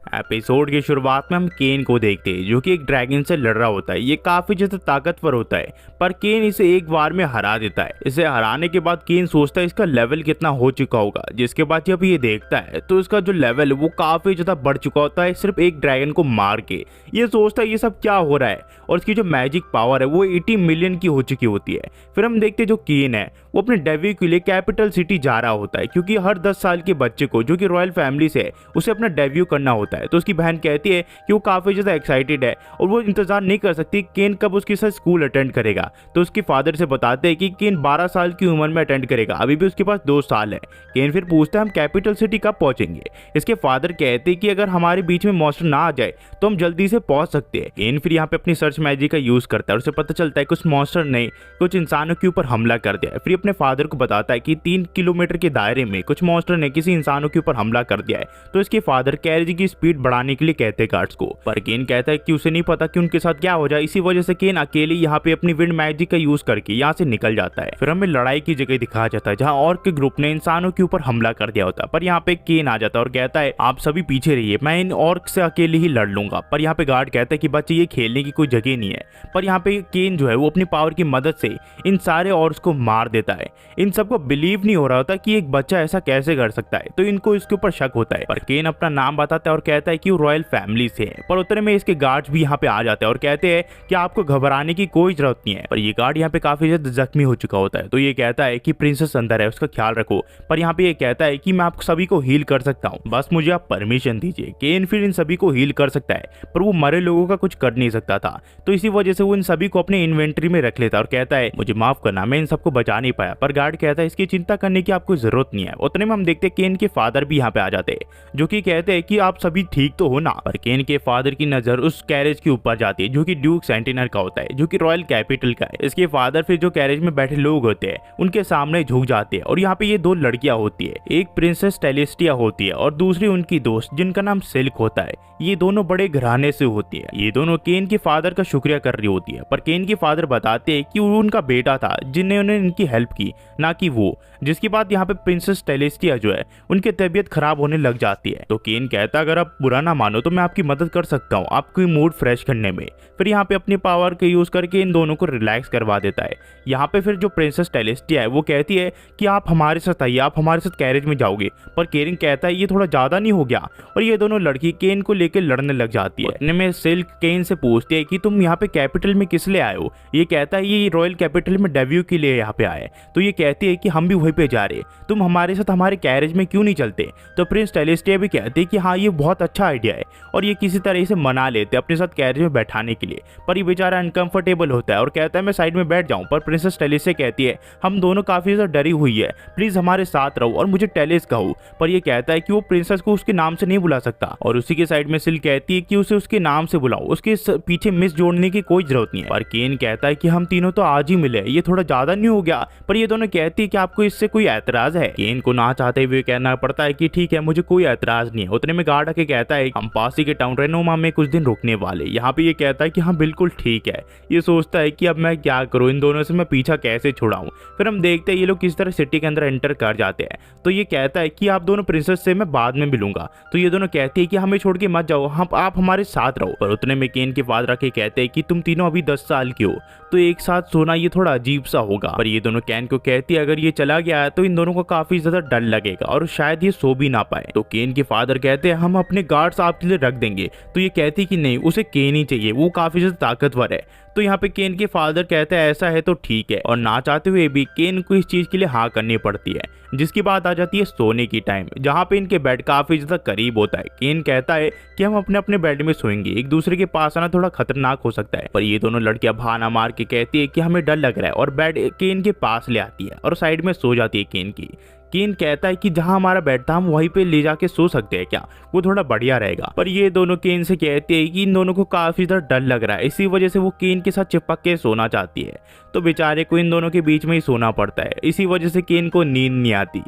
Episode की शुरुआत में हम केन को देखते हैं जो कि एक ड्रैगन से लड़ रहा होता है। ये काफी ज्यादा ताकतवर होता है पर केन इसे एक बार में हरा देता है। इसे हराने के बाद केन सोचता है इसका लेवल कितना हो चुका होगा, जिसके बाद जब ये देखता है तो इसका जो लेवल है वो काफी ज्यादा बढ़ चुका होता है सिर्फ एक ड्रैगन को मार के। ये सोचता है ये सब क्या हो रहा है और इसकी जो मैजिक पावर है वो 80 मिलियन की हो चुकी होती है। फिर हम देखते हैं जो केन है वो अपने डेब्यू के लिए कैपिटल सिटी जा रहा होता है क्योंकि हर 10 साल के बच्चे को जो कि रॉयल फैमिली से है उसे अपना डेब्यू करना होता है। तो उसकी बहन कहती है कि वो काफी ज्यादा एक्साइटेड है और वो इंतजार नहीं कर सकती केन कब उसके साथ स्कूल अटेंड करेगा। तो उसके फादर से बताते हैं कि केन 12 साल की उम्र में अटेंड करेगा, अभी भी उसके पास 2 साल है। केन फिर पूछता है हम कैपिटल सिटी कब पहुंचेंगे। इसके फादर कहते हैं कि अगर हमारे बीच में मॉन्स्टर ना आ जाए तो हम जल्दी से पहुंच सकते हैं। केन फिर यहाँ पे अपनी सर्च मैजिक का यूज करता है और उसे पता चलता है कुछ मॉन्स्टर ने कुछ इंसानों के ऊपर हमला कर दिया है। फिर अपने फादर को बताता है कि 3 किलोमीटर के दायरे में कुछ मॉन्स्टर ने किसी इंसानों के ऊपर हमला कर दिया है। तो इसके फादर कैरेज की स्पीड बढ़ाने के लिए कहते हैं गार्ड्स को, पर केन कहता है कि उसे नहीं पता कि उनके साथ क्या हो जाए। इसी वजह से केन अकेले यहाँ पे अपनी विंड मैजिक का यूज करके यहाँ से निकल जाता है। फिर हमें लड़ाई की जगह दिखाया जाता है जहाँ ऑर्क के ग्रुप ने इंसानों के ऊपर हमला कर दिया होता है, पर यहाँ पे केन आ जाता है और कहता है आप सभी पीछे रहिए, मैं इन ऑर्क से अकेले ही लड़ लूंगा। पर यहाँ पे गार्ड कहता है कि बच्चे ये खेलने की कोई जगह नहीं है। पर यहाँ पे केन जो है वो अपनी पावर की मदद से इन सारे ऑर्क्स को मार देता है। इन सबको बिलीव नहीं हो रहा होता कि एक बच्चा ऐसा कैसे कर सकता है, तो इनको इसके ऊपर शक होता है। पर केन अपना नाम बताता है और कहता है कि वो रॉयल फैमिली से है। पर उतने में इसके गार्ड्स भी यहाँ पे आ जाते हैं और कहते हैं कि आपको घबराने की कोई जरूरत नहीं है। पर ये गार्ड यहाँ पे काफी ज्यादा जख्मी हो चुका होता है, तो ये कहता है कि प्रिंसेस अंदर है उसका ख्याल रखो। पर यहाँ पे ये कहता है कि मैं आप सभी को हील कर सकता हूँ, बस मुझे आप परमिशन दीजिए। केन फिर इन सभी को हील कर सकता है पर वो मरे लोगों का कुछ कर नहीं सकता था, तो इसी वजह से वो इन सभी को अपने इन्वेंट्री में रख लेता और कहता है मुझे माफ करना, मैं इन सबको बचा नहीं पाया। पर गार्ड कहता है इसकी चिंता करने की आपको जरूरत नहीं है। उतने में हम देखते हैं केन के फादर भी यहाँ पे आ जाते हैं जो कि कहते हैं कि आप सभी ठीक तो हो ना। पर केन के फादर की नजर उस कैरेज के ऊपर जाती है जो कि ड्यूक सेंटिनर का होता है, जो कि रॉयल कैपिटल का है। इसके फादर फिर जो कैरेज में बैठे लोग होते हैं उनके सामने झुक जाते हैं और यहाँ पे ये 2 लड़कियां होती है, एक प्रिंसेस टेलिस्टिया होती है और दूसरी उनकी दोस्त जिनका नाम सिल्क होता है। ये दोनों बड़े घराने से होती है। ये दोनों केन के फादर का शुक्रिया कर रही होती है, पर केन के फादर बताते हैं कि वो उनका बेटा था जिन्हें उन्हें इनकी हेल्प की, ना कि वो। जिसके बाद यहाँ पे प्रिंसेस टेलिस्टिया जो है उनकी तबीयत खराब होने लग जाती है। तो केन कहता है अगर आप बुरा ना मानो तो मैं आपकी मदद कर सकता हूँ आपकी मूड फ्रेश करने में। फिर यहाँ पे अपनी पावर के यूज करके इन दोनों को रिलैक्स करवा देता है। यहाँ पे फिर जो प्रिंसेस टेलिस्टिया है वो कहती है कि आप हमारे साथ आइए, आप हमारे साथ कैरेज में जाओगे। पर केन कहता है ये थोड़ा ज्यादा नहीं हो गया, और ये दोनों लड़की केन को लेकर लड़ने लग जाती है। इतने में सिल्क केन से पूछती है कि तुम यहाँ पे कैपिटल में किस लिए आए हो। ये कहता है ये रॉयल कैपिटल में डेब्यू के लिए यहाँ पे आए। तो ये कहती है कि हम भी वहीं पे जा रहे, तुम हमारे साथ हमारे कैरेज में क्यों नहीं चलते। तो प्रिंस टेलिस्टिया भी कहते हैं कि हाँ ये बहुत अच्छा आइडिया है, और ये किसी तरह से मना लेते अपने साथ कैरेज में बैठाने के लिए। पर ये बेचारा अनकंफर्टेबल होता है और कहता है मैं साइड में बैठ जाऊं। पर प्रिंसेस टेलिस्टिया कहती है हम दोनों काफी ज्यादा डरी हुई है, प्लीज हमारे साथ रहो और मुझे टेलिस कहो। पर ये कहता है कि वो प्रिंसेस को उसके नाम से नहीं बुला सकता, और उसी के साइड में सिल्क कहती है कि उसे उसके नाम से बुलाओ, उसके पीछे मिस जोड़ने की कोई जरूरत नहीं है। पर केन कहता है कि हम तीनों तो आज ही मिले, ये थोड़ा ज्यादा नहीं हो गया। पर ये दोनों कहती है कि आपको इससे कोई ऐतराज है। केन को ना चाहते हुए कहना पड़ता है कि ठीक है मुझे कोई ऐतराज नहीं है। उतने में गार्ड आके कहता है हम पास ही के टाउन रेनोमा में कुछ दिन रुकने वाले। यहाँ पे ये कहता है कि हाँ बिल्कुल ठीक है। ये सोचता है कि अब मैं क्या करूँ, इन दोनों से मैं पीछा कैसे छुड़ाऊं। फिर हम देखते हैं ये लोग किस तरह सिटी के अंदर एंटर कर जाते हैं। तो ये कहता है कि आप दोनों प्रिंसेस से मैं बाद में मिलूंगा। तो ये दोनों कहती है कि हमें छोड़ के मत जाओ, हम आप हमारे साथ रहो। पर उतने में केन के फादर आके कहते हैं कि तुम तीनों अभी 10 साल की हो, तो एक साथ सोना ये थोड़ा अजीब सा होगा। पर ये दोनों केन को कहती है अगर ये चला गया तो इन दोनों को काफी ज्यादा डर लगेगा और शायद ये सो भी ना पाए। तो केन के फादर कहते हैं हम अपने गार्ड्स आपके लिए रख देंगे। तो ये कहती कि नहीं उसे केन ही चाहिए, वो काफी ज्यादा ताकतवर है। तो यहाँ पे केन के फादर कहते हैं ऐसा है तो ठीक है, और ना चाहते हुए भी केन को इस चीज के लिए हाँ करनी पड़ती है। जिसकी बात आ जाती है सोने की टाइम, जहाँ पे इनके बेड काफी ज्यादा करीब होता है। केन कहता है कि हम अपने अपने बेड में सोएंगे, एक दूसरे के पास आना थोड़ा खतरनाक हो सकता है। पर ये दोनों लड़कियां बहाना मार के कहती है कि हमें डर लग रहा है, और बेड केन के पास ले आती है और साइड में सो जाती है केन की। केन कहता है कि जहां हमारा बेड था हम वहीं पे ले जाके सो सकते हैं क्या, वो थोड़ा बढ़िया रहेगा। पर ये दोनों केन से कहते हैं कि इन दोनों को काफी ज्यादा डर लग रहा है, इसी वजह से वो केन के साथ चिपक के सोना चाहती है। तो बेचारे को इन दोनों के बीच में ही सोना पड़ता है, इसी वजह से केन को नींद नहीं आती।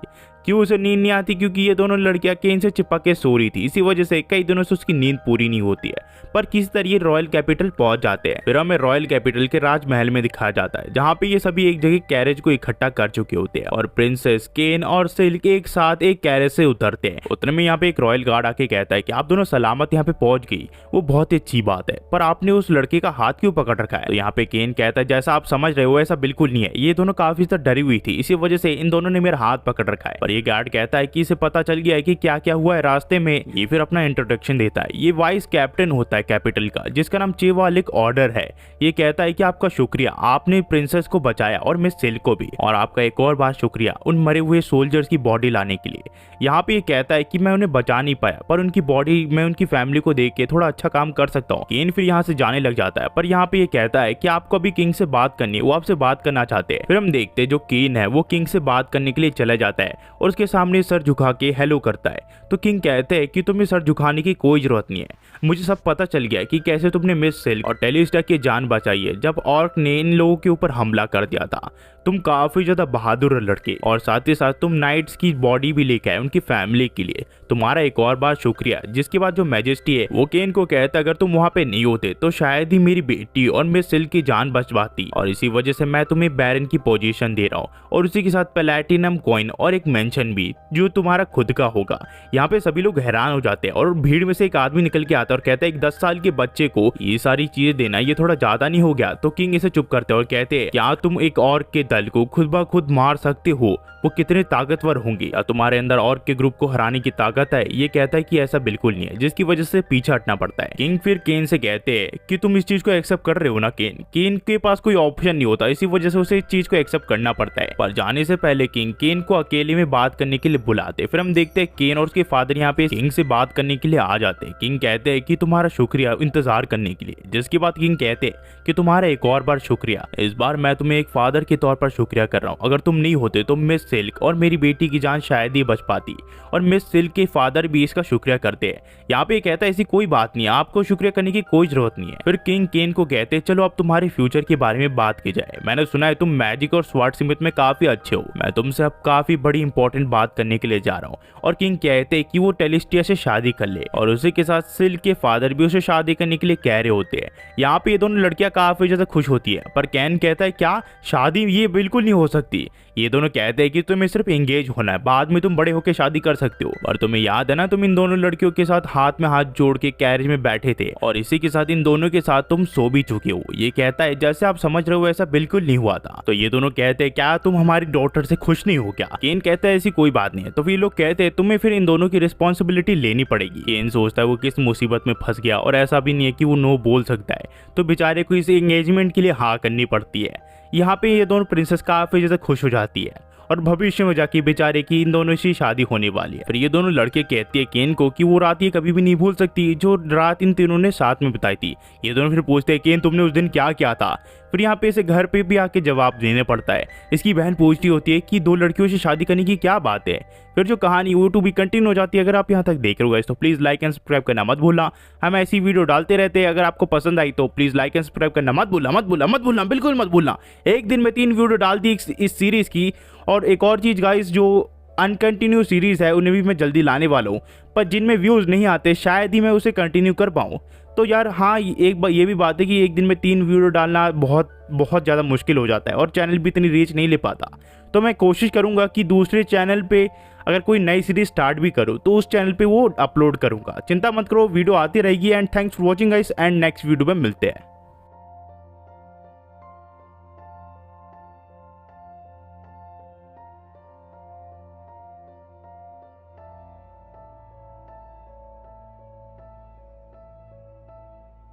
क्यों उसे नींद नहीं आती, क्योंकि ये दोनों लड़कियां केन से चिपक के सो रही थी। इसी वजह से कई दिनों से उसकी नींद पूरी नहीं होती है। पर किसी तरह ये रॉयल कैपिटल पहुंच जाते हैं। फिर हमें रॉयल कैपिटल के राजमहल में दिखाया जाता है, जहाँ पे ये सभी एक जगह कैरेज को इकट्ठा कर चुके होते हैं और प्रिंसेस केन और सिल्क एक साथ एक कैरेज से उतरते हैं। उतने में यहाँ पे एक रॉयल गार्ड आके कहता है कि आप दोनों सलामत यहाँ पे पहुंच गई, वो बहुत ही अच्छी बात है, पर आपने उस लड़के का हाथ क्यों पकड़ रखा है। तो यहाँ पे केन कहता है जैसा आप समझ रहे हो ऐसा बिल्कुल नहीं है, ये दोनों काफी ज्यादा डरी हुई थी, इसी वजह से इन दोनों ने मेरा हाथ पकड़ रखा है। और ये गार्ड कहता है कि इसे पता चल गया है कि क्या क्या हुआ है रास्ते में। ये फिर अपना इंट्रोडक्शन देता है। ये वाइस कैप्टन होता है कैपिटल का, जिसका नाम चेवालिक ऑर्डर है। ये कहता है कि आपका शुक्रिया, आपने प्रिंसेस को बचाया और मिस सिल्क को भी, और आपका एक और बार शुक्रिया उन मरे हुए सोल्जर्स की बॉडी लाने के लिए। यहाँ पे ये कहता है कि मैं उन्हें बचा नहीं पाया, पर उनकी बॉडी मैं उनकी फैमिली को देख के थोड़ा अच्छा काम कर सकता हूँ। केन फिर यहाँ से जाने लग जाता है, पर यहाँ पे ये कहता है कि आपको अभी किंग से बात करनी है, वो आपसे बात करना चाहते हैं। फिर हम देखते हैं जो केन है वो किंग से बात करने के लिए चला जाता है और उसके सामने सर झुका के हेलो करता है। तो किंग कहते हैं कि तुम्हें सर झुकाने की कोई जरूरत नहीं है, मुझे सब पता चल गया कि कैसे तुमने मिस सिल्क और टेलिस्टा की जान बचाई है जब ऑर्क ने इन लोगों के ऊपर हमला कर दिया था। तुम काफी ज्यादा बहादुर लड़के, और साथ ही साथ तुम नाइट्स की बॉडी भी लेके आए उनकी फैमिली के लिए, तुम्हारा एक और बार शुक्रिया। जिसके बाद जो मैजेस्टी है वो केन को कहता है अगर तुम वहाँ पे नहीं होते तो शायद ही मेरी बेटी और मिस सिल्क की जान बच पाती, और इसी वजह से मैं तुम्हें बैरन की पोजीशन दे रहा हूँ और उसी के साथ प्लैटिनम कॉइन और एक मेंशन भी जो तुम्हारा खुद का होगा। यहाँ पे सभी लोग हैरान हो जाते हैं और भीड़ में से एक आदमी निकल के आता है और कहता है एक 10 साल के बच्चे को ये सारी चीजें देना ये थोड़ा ज्यादा नहीं हो गया। तो किंग इसे चुप करते हैं और कहते हैं क्या तुम एक और के दल को खुद ब खुद मार सकते हो, वो कितने ताकतवर होंगे, या तुम्हारे अंदर और के ग्रुप को हराने की ताकत है। ये कहता है कि ऐसा बिल्कुल नहीं है, जिसकी वजह से पीछे हटना पड़ता है। किंग फिर केन से कहते हैं कि तुम इस चीज को एक्सेप्ट कर रहे हो ना। केन के पास कोई ऑप्शन नहीं होता, इसी वजह से उसे इस चीज को एक्सेप्ट करना पड़ता है। पर जाने से पहले किंग केन को अकेले में बात करने के लिए बुलाते। फिर हम देखते हैं केन और उसके फादर यहाँ पे किंग से बात करने के लिए आ जाते हैं। किंग कहते हैं कि तुम्हारा शुक्रिया इंतजार करने के लिए, जिसके बाद किंग कहते हैं कि तुम्हारा एक और बार शुक्रिया, इस बार मैं तुम्हें एक फादर के तौर पर शुक्रिया कर रहा हूँ। अगर तुम नहीं होते तो मिस सिल्क और मेरी बेटी की जान शायद ही बच पाती, और मिस सिल्क के फादर भी इसका शुक्रिया करते हैं। यहाँ पे कहता है ऐसी कोई बात नहीं है, आपको शुक्रिया करने की कोई जरूरत नहीं है। फिर किंग केन को कहते हैं चलो अब तुम्हारे फ्यूचर के बारे में बात की जाए, मैंने सुना है तुम मैजिक और स्वॉर्ड स्मिथ में काफी अच्छे हो, मैं तुमसे अब काफी बड़ी इंपॉर्टेंट बात करने के लिए जा रहा हूँ। और किंग कहते हैं कि वो टेलिस्टिया से शादी कर ले, और उसी के साथ सिल्क के फादर भी उसे शादी करने के लिए कह रहे होते हैं। यहाँ पे ये दोनों लड़कियां काफी ज्यादा खुश होती है, पर कैन कहता है क्या शादी, ये बिल्कुल नहीं हो सकती। ये दोनों कहते हैं कि तुम्हें सिर्फ एंगेज होना है, बाद में तुम बड़े होकर शादी कर सकते हो। और तुम्हें याद है ना तुम इन दोनों लड़कियों के साथ हाथ में हाथ जोड़ के कैरेज में बैठे थे, और इसी के साथ इन दोनों के साथ तुम सो भी चुके हो। ये कहता है जैसे आप समझ रहे हो ऐसा बिल्कुल नहीं हुआ था। तो ये दोनों कहते हैं क्या तुम हमारी डॉटर से खुश नहीं हो क्या। केन कहता है ऐसी कोई बात नहीं है। तो फिर लोग कहते हैं तुम्हें फिर इन दोनों की रिस्पॉन्सिबिलिटी लेनी पड़ेगी। केन सोचता है वो किस मुसीबत में फंस गया, और ऐसा भी नहीं है कि वो नो बोल सकता है, तो बेचारे को इस एंगेजमेंट के लिए हाँ करनी पड़ती है। यहाँ पे ये दोनों प्रिंसेस काफी ज्यादा खुश हो जाती है, और भविष्य में जाके बेचारे की इन दोनों से शादी होने वाली है। फिर ये दोनों लड़के कहते हैं केन को कि वो रात ये कभी भी नहीं भूल सकती जो रात इन तीनों ने साथ में बिताई थी। ये दोनों फिर पूछते हैं केन तुमने उस दिन क्या किया था। फिर यहाँ पे इसे घर पे भी आके जवाब देने पड़ता है। इसकी बहन पूछती होती है कि 2 लड़कियों से शादी करने की क्या बात है। फिर जो कहानी वो टू बी कंटिन्यू हो जाती है। अगर आप यहाँ तक देख रहे हो तो प्लीज लाइक एंड सब्सक्राइब करना मत भूलना, हम ऐसी वीडियो डालते रहते हैं। अगर आपको पसंद आई तो प्लीज लाइक एंड सब्सक्राइब करना मत भूलना, बिल्कुल मत भूलना। एक दिन में 3 वीडियो डाल दी इस सीरीज की। और एक और चीज गाइस, जो अनकंटिन्यू सीरीज है उन्हें भी मैं जल्दी लाने वाला हूँ, पर जिनमें व्यूज नहीं आते शायद ही मैं उसे कंटिन्यू कर पाऊँ। तो यार हाँ, ये भी बात है कि एक दिन में 3 वीडियो डालना बहुत ज़्यादा मुश्किल हो जाता है, और चैनल भी इतनी रीच नहीं ले पाता। तो मैं कोशिश करूँगा कि दूसरे चैनल पे अगर कोई नई सीरीज स्टार्ट भी करूँ तो उस चैनल पे वो अपलोड करूँगा। चिंता मत करो, वीडियो आती रहेगी। And thanks for watching guys, and next video में मिलते हैं।